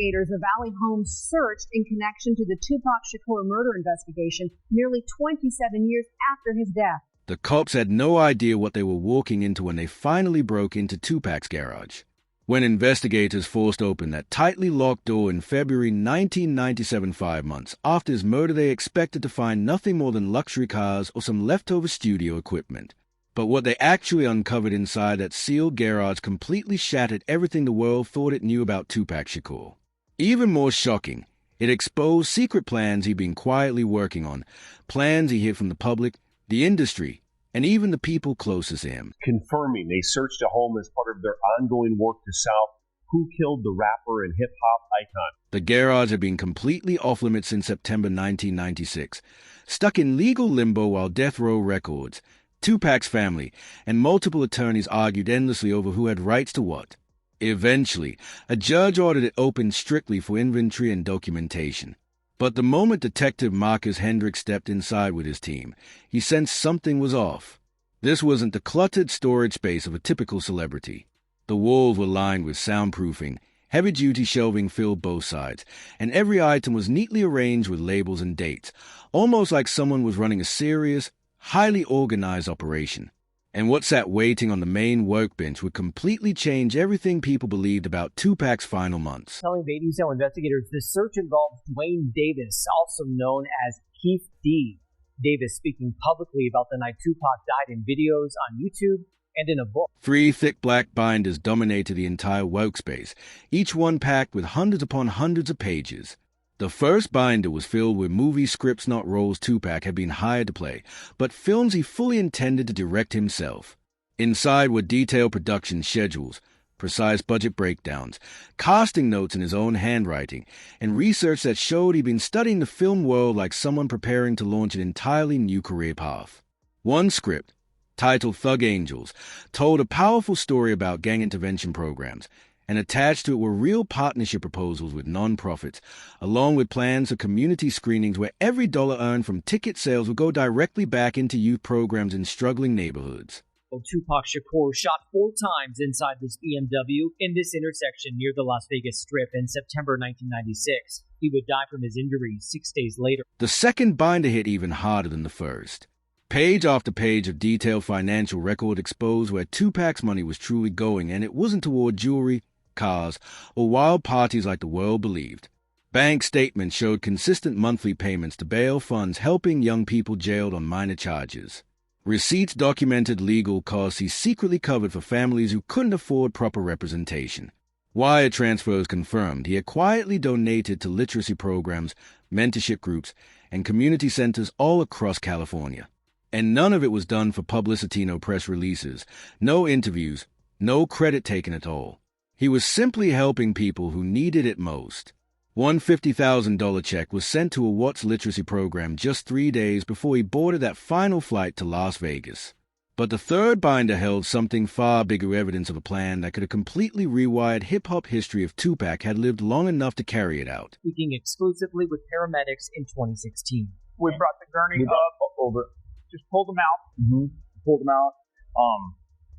Investigators of Valley Homes searched in connection to the Tupac Shakur murder investigation nearly 27 years after his death. The cops had no idea what they were walking into when they finally broke into Tupac's garage. When investigators forced open that tightly locked door in February 1997, 5 months after his murder, they expected to find nothing more than luxury cars or some leftover studio equipment. But what they actually uncovered inside that sealed garage completely shattered everything the world thought it knew about Tupac Shakur. Even more shocking, it exposed secret plans he'd been quietly working on, plans he hid from the public, the industry, and even the people closest to him. Confirming they searched a home as part of their ongoing work to solve who killed the rapper and hip-hop icon. The garage had been completely off-limits since September 1996, stuck in legal limbo while Death Row Records, Tupac's family, and multiple attorneys argued endlessly over who had rights to what. Eventually, a judge ordered it open strictly for inventory and documentation. But the moment Detective Marcus Hendricks stepped inside with his team, he sensed something was off. This wasn't the cluttered storage space of a typical celebrity. The walls were lined with soundproofing, heavy-duty shelving filled both sides, and every item was neatly arranged with labels and dates, almost like someone was running a serious, highly organized operation. And what sat waiting on the main workbench would completely change everything people believed about Tupac's final months. Telling Bay News Now investigators the search involved Dwayne Davis, also known as Keith D. Davis speaking publicly about the night Tupac died in videos on YouTube and in a book. 3 thick black binders dominated the entire workspace, each one packed with hundreds upon hundreds of pages. The first binder was filled with movie scripts, not roles Tupac had been hired to play, but films he fully intended to direct himself. Inside were detailed production schedules, precise budget breakdowns, casting notes in his own handwriting, and research that showed he'd been studying the film world like someone preparing to launch an entirely new career path. One script, titled Thug Angels, told a powerful story about gang intervention programs, and attached to it were real partnership proposals with non-profits, along with plans for community screenings where every dollar earned from ticket sales would go directly back into youth programs in struggling neighborhoods. Tupac Shakur shot 4 times inside this BMW in this intersection near the Las Vegas Strip in September 1996. He would die from his injuries 6 days later. The second binder hit even harder than the first. Page after page of detailed financial record exposed where Tupac's money was truly going, and it wasn't toward jewelry, cars, or wild parties like the world believed. Bank statements showed consistent monthly payments to bail funds helping young people jailed on minor charges. Receipts documented legal costs he secretly covered for families who couldn't afford proper representation. Wire transfers confirmed he had quietly donated to literacy programs, mentorship groups, and community centers all across California. And none of it was done for publicity, no press releases, no interviews, no credit taken at all. He was simply helping people who needed it most. One $50,000 check was sent to a Watts literacy program just 3 days before he boarded that final flight to Las Vegas. But the third binder held something far bigger, evidence of a plan that could have completely rewired hip-hop history if Tupac had lived long enough to carry it out. Speaking exclusively with paramedics in 2016. We brought the gurney up over, just pulled them out, pulled them out,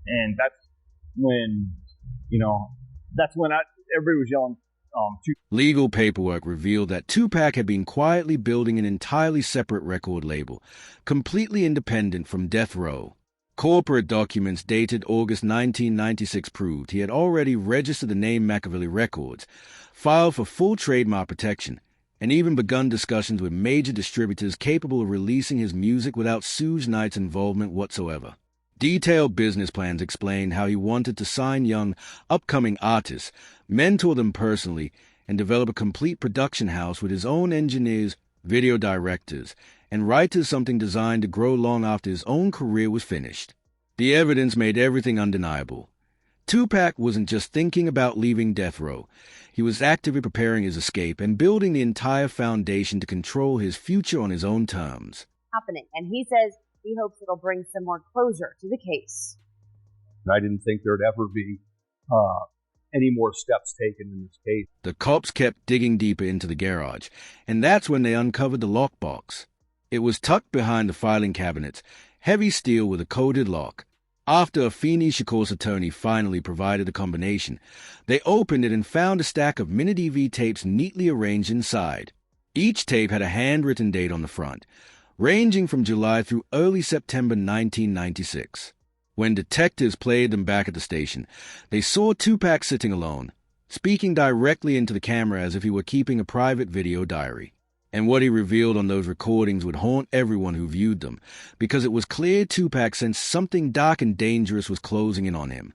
and that's when, everybody was yelling. Legal paperwork revealed that Tupac had been quietly building an entirely separate record label, completely independent from Death Row. Corporate documents dated August 1996 proved he had already registered the name Machiavelli Records, filed for full trademark protection, and even begun discussions with major distributors capable of releasing his music without Suge Knight's involvement whatsoever. Detailed business plans explained how he wanted to sign young, upcoming artists, mentor them personally, and develop a complete production house with his own engineers, video directors, and writers, something designed to grow long after his own career was finished. The evidence made everything undeniable. Tupac wasn't just thinking about leaving Death Row. He was actively preparing his escape and building the entire foundation to control his future on his own terms. And he says he hopes it'll bring some more closure to the case. I didn't think there'd ever be any more steps taken in this case. The cops kept digging deeper into the garage, and that's when they uncovered the lockbox. It was tucked behind the filing cabinets, heavy steel with a coated lock. After Afeni Shakur's attorney finally provided the combination, they opened it and found a stack of minute EV tapes neatly arranged inside. Each tape had a handwritten date on the front, ranging from July through early September 1996. When detectives played them back at the station, they saw Tupac sitting alone, speaking directly into the camera as if he were keeping a private video diary. And what he revealed on those recordings would haunt everyone who viewed them, because it was clear Tupac sensed something dark and dangerous was closing in on him.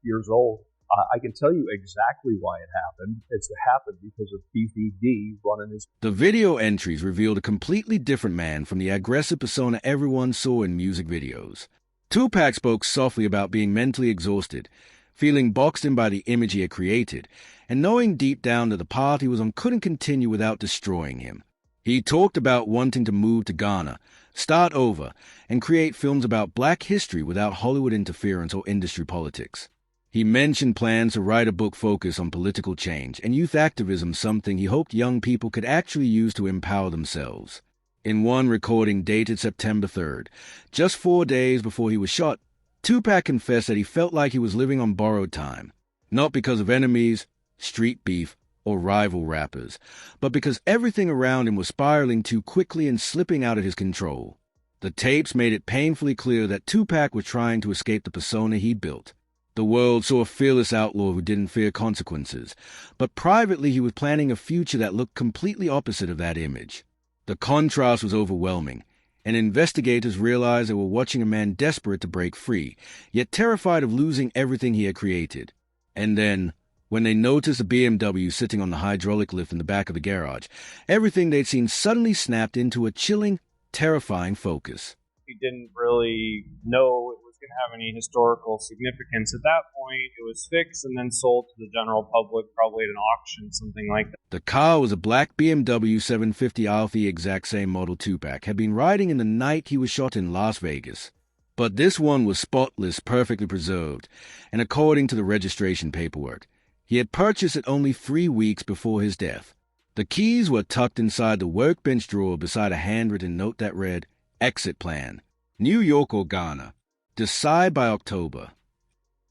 Years old. I can tell you exactly why it happened. It's happened because of PVD running his... The video entries revealed a completely different man from the aggressive persona everyone saw in music videos. Tupac spoke softly about being mentally exhausted, feeling boxed in by the image he had created, and knowing deep down that the path he was on couldn't continue without destroying him. He talked about wanting to move to Ghana, start over, and create films about black history without Hollywood interference or industry politics. He mentioned plans to write a book focused on political change and youth activism, something he hoped young people could actually use to empower themselves. In one recording dated September 3rd, just 4 days before he was shot, Tupac confessed that he felt like he was living on borrowed time, not because of enemies, street beef, or rival rappers, but because everything around him was spiraling too quickly and slipping out of his control. The tapes made it painfully clear that Tupac was trying to escape the persona he'd built. The world saw a fearless outlaw who didn't fear consequences, but privately he was planning a future that looked completely opposite of that image. The contrast was overwhelming, and investigators realized they were watching a man desperate to break free, yet terrified of losing everything he had created. And then, when they noticed a BMW sitting on the hydraulic lift in the back of the garage, everything they'd seen suddenly snapped into a chilling, terrifying focus. We didn't really know it was going to have any historical significance. At that point, it was fixed and then sold to the general public, probably at an auction, something like that. The car was a black BMW 750 Alfie, exact same model Tupac had been riding in the night he was shot in Las Vegas. But this one was spotless, perfectly preserved, and according to the registration paperwork, he had purchased it only 3 weeks before his death. The keys were tucked inside the workbench drawer beside a handwritten note that read, "Exit plan, New York or Ghana. Decide by October."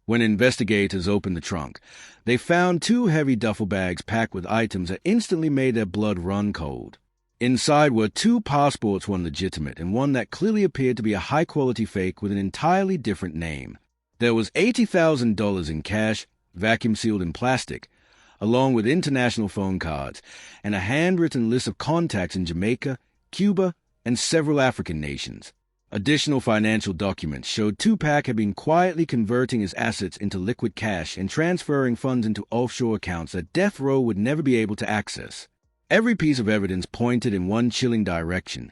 When investigators opened the trunk, they found 2 heavy duffel bags packed with items that instantly made their blood run cold. Inside were 2 passports, one legitimate and one that clearly appeared to be a high-quality fake with an entirely different name. There was $80,000 in cash, vacuum-sealed in plastic, along with international phone cards, and a handwritten list of contacts in Jamaica, Cuba, and several African nations. Additional financial documents showed Tupac had been quietly converting his assets into liquid cash and transferring funds into offshore accounts that death row would never be able to access. Every piece of evidence pointed in one chilling direction.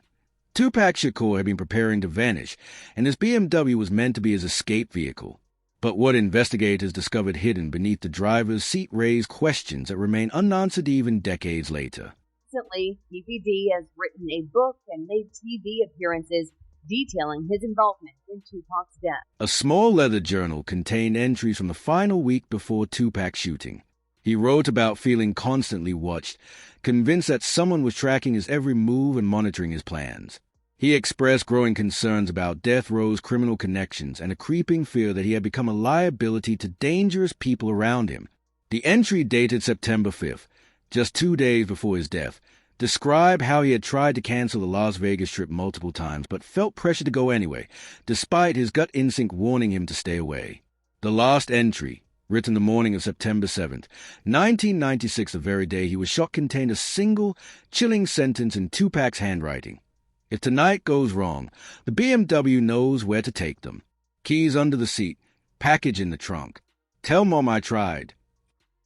Tupac Shakur had been preparing to vanish, and his BMW was meant to be his escape vehicle. But what investigators discovered hidden beneath the driver's seat raised questions that remain unanswered even decades later. Recently, PVD has written a book and made TV appearances detailing his involvement in Tupac's death. A small leather journal contained entries from the final week before Tupac's shooting. He wrote about feeling constantly watched, convinced that someone was tracking his every move and monitoring his plans. He expressed growing concerns about death row's criminal connections and a creeping fear that he had become a liability to dangerous people around him. The entry dated September 5th, just 2 days before his death, described how he had tried to cancel the Las Vegas trip multiple times but felt pressure to go anyway, despite his gut instinct warning him to stay away. The last entry, written the morning of September 7th, 1996, the very day he was shot, contained a single, chilling sentence in Tupac's handwriting. "If tonight goes wrong, the BMW knows where to take them. Keys under the seat, package in the trunk. Tell Mom I tried."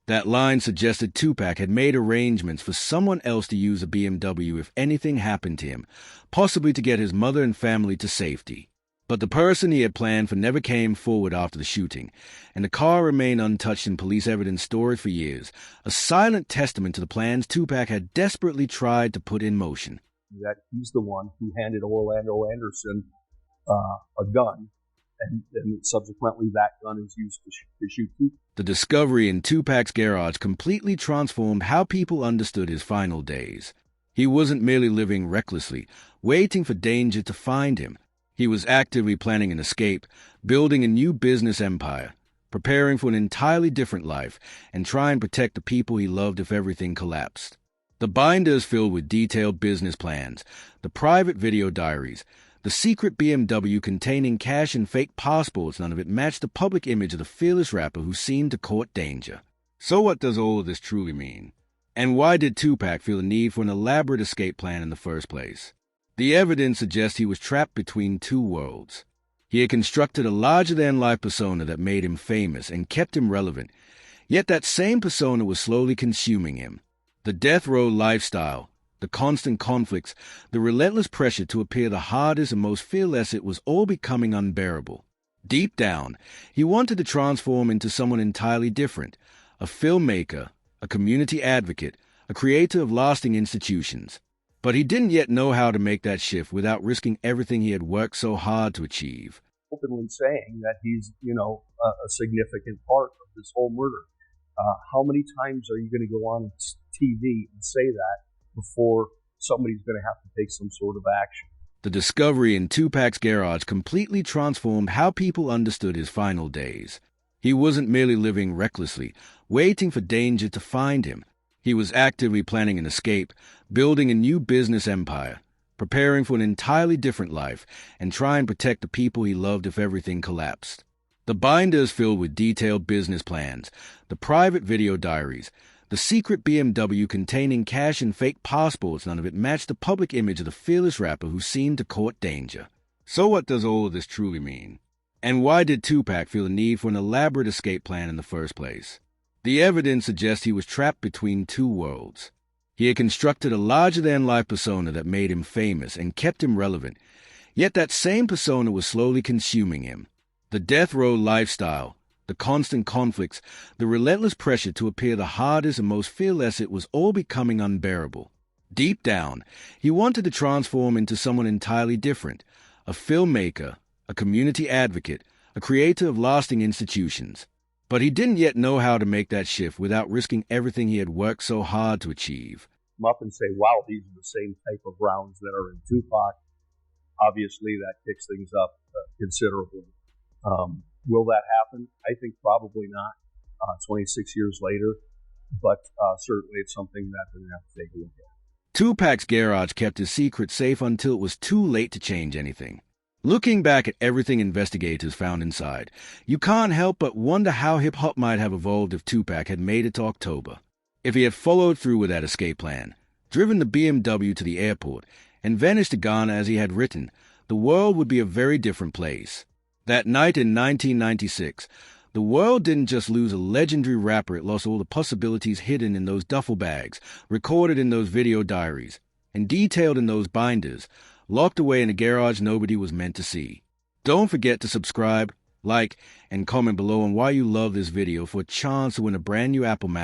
That line suggested Tupac had made arrangements for someone else to use a BMW if anything happened to him, possibly to get his mother and family to safety. But the person he had planned for never came forward after the shooting, and the car remained untouched in police evidence stored for years, a silent testament to the plans Tupac had desperately tried to put in motion. That he's the one who handed Orlando Anderson a gun, and subsequently that gun is used to shoot people. The discovery in Tupac's garage completely transformed how people understood his final days. He wasn't merely living recklessly, waiting for danger to find him. He was actively planning an escape, building a new business empire, preparing for an entirely different life, and trying to protect the people he loved if everything collapsed. The binder is filled with detailed business plans, the private video diaries, the secret BMW containing cash and fake passports. None of it matched the public image of the fearless rapper who seemed to court danger. So what does all of this truly mean? And why did Tupac feel the need for an elaborate escape plan in the first place? The evidence suggests he was trapped between two worlds. He had constructed a larger-than-life persona that made him famous and kept him relevant, yet that same persona was slowly consuming him. The death row lifestyle, the constant conflicts, the relentless pressure to appear the hardest and most fearless, it was all becoming unbearable. Deep down, he wanted to transform into someone entirely different, a filmmaker, a community advocate, a creator of lasting institutions. But he didn't yet know how to make that shift without risking everything he had worked so hard to achieve. Openly saying that he's, a significant part of this whole murder. How many times are you going to go on TV and say that before somebody's going to have to take some sort of action? The discovery in Tupac's garage completely transformed how people understood his final days. He wasn't merely living recklessly, waiting for danger to find him. He was actively planning an escape, building a new business empire, preparing for an entirely different life, and trying to protect the people he loved if everything collapsed. The binder is filled with detailed business plans, the private video diaries, the secret BMW containing cash and fake passports. None of it matched the public image of the fearless rapper who seemed to court danger. So what does all of this truly mean? And why did Tupac feel the need for an elaborate escape plan in the first place? The evidence suggests he was trapped between two worlds. He had constructed a larger-than-life persona that made him famous and kept him relevant, yet that same persona was slowly consuming him. The death row lifestyle, the constant conflicts, the relentless pressure to appear the hardest and most fearless, it was all becoming unbearable. Deep down, he wanted to transform into someone entirely different, a filmmaker, a community advocate, a creator of lasting institutions. But he didn't yet know how to make that shift without risking everything he had worked so hard to achieve. Come up and say, wow, these are the same type of rounds that are in Tupac. Obviously, that kicks things up considerably. Will that happen? I think probably not 26 years later, but certainly it's something that they're going to have to take a look at. Tupac's garage kept his secret safe until it was too late to change anything. Looking back at everything investigators found inside, you can't help but wonder how hip-hop might have evolved if Tupac had made it to October. If he had followed through with that escape plan, driven the BMW to the airport, and vanished to Ghana as he had written, the world would be a very different place. That night in 1996, the world didn't just lose a legendary rapper, it lost all the possibilities hidden in those duffel bags, recorded in those video diaries, and detailed in those binders, locked away in a garage nobody was meant to see. Don't forget to subscribe, like, and comment below on why you love this video for a chance to win a brand new Apple Mac.